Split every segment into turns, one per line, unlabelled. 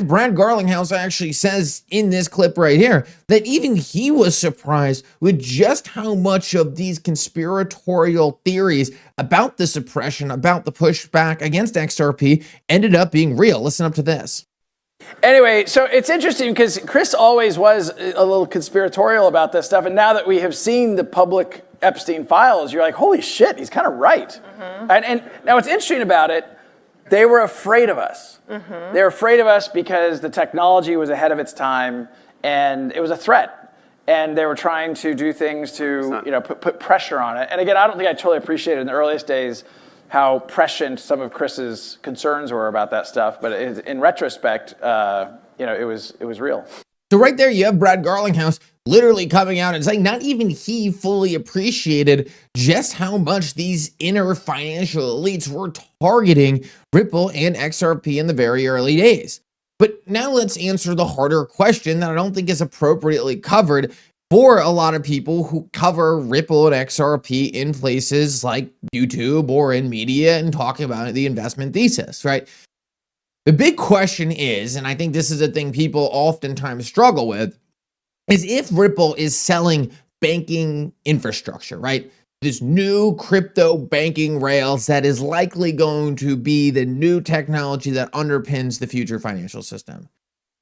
Brad Garling actually says in this clip right here that even he was surprised with just how much of these conspiratorial theories about the suppression, about the pushback against XRP ended up being real. Listen up to this.
Anyway, so it's interesting because Chris always was a little conspiratorial about this stuff. And now that we have seen the public Epstein files, you're like, holy shit, he's kind of right. Mm-hmm. And now what's interesting about it, they were afraid of us. Mm-hmm. They were afraid of us because the technology was ahead of its time and it was a threat. And they were trying to do things to, put pressure on it. And again, I don't think I totally appreciated in the earliest days how prescient some of Chris's concerns were about that stuff. But in retrospect, it was real.
So right there, you have Brad Garling literally coming out and saying not even he fully appreciated just how much these inner financial elites were targeting Ripple and XRP in the very early days. But now let's answer the harder question that I don't think is appropriately covered for a lot of people who cover Ripple and XRP in places like YouTube or in media and talking about the investment thesis, right? The big question is, and I think this is a thing people oftentimes struggle with, is if Ripple is selling banking infrastructure, right? This new crypto banking rails that is likely going to be the new technology that underpins the future financial system.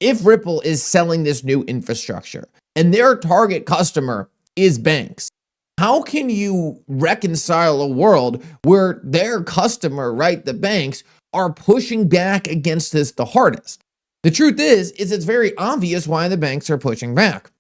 If Ripple is selling this new infrastructure and their target customer is banks, how can you reconcile a world where their customer, right, the banks, are pushing back against this the hardest? The truth is it's very obvious why the banks are pushing back.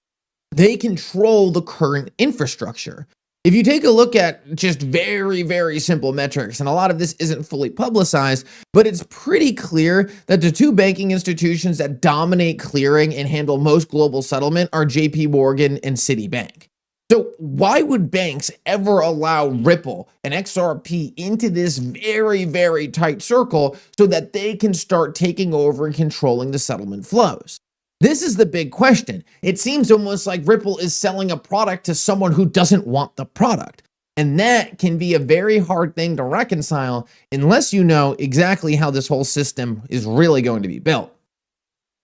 They control the current infrastructure. If you take a look at just very, very simple metrics, and a lot of this isn't fully publicized, but it's pretty clear that the two banking institutions that dominate clearing and handle most global settlement are JP Morgan and Citibank. So why would banks ever allow Ripple and XRP into this very, very tight circle so that they can start taking over and controlling the settlement flows? This is the big question. It seems almost like Ripple is selling a product to someone who doesn't want the product. And that can be a very hard thing to reconcile unless you know exactly how this whole system is really going to be built.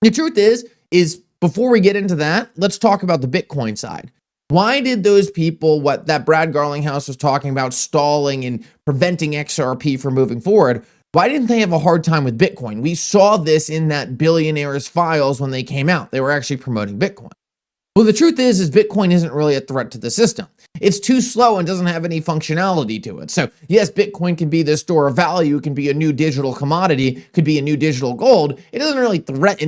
The truth is before we get into that, let's talk about the Bitcoin side. Why did those people, what that Brad Garling was talking about, stalling and preventing XRP from moving forward, why didn't they have a hard time with Bitcoin? We saw this in that billionaires files when they came out. They were actually promoting Bitcoin. Well, the truth is Bitcoin isn't really a threat to the system. It's too slow and doesn't have any functionality to it. So yes, Bitcoin can be the store of value, it can be a new digital commodity, could be a new digital gold. It doesn't really threaten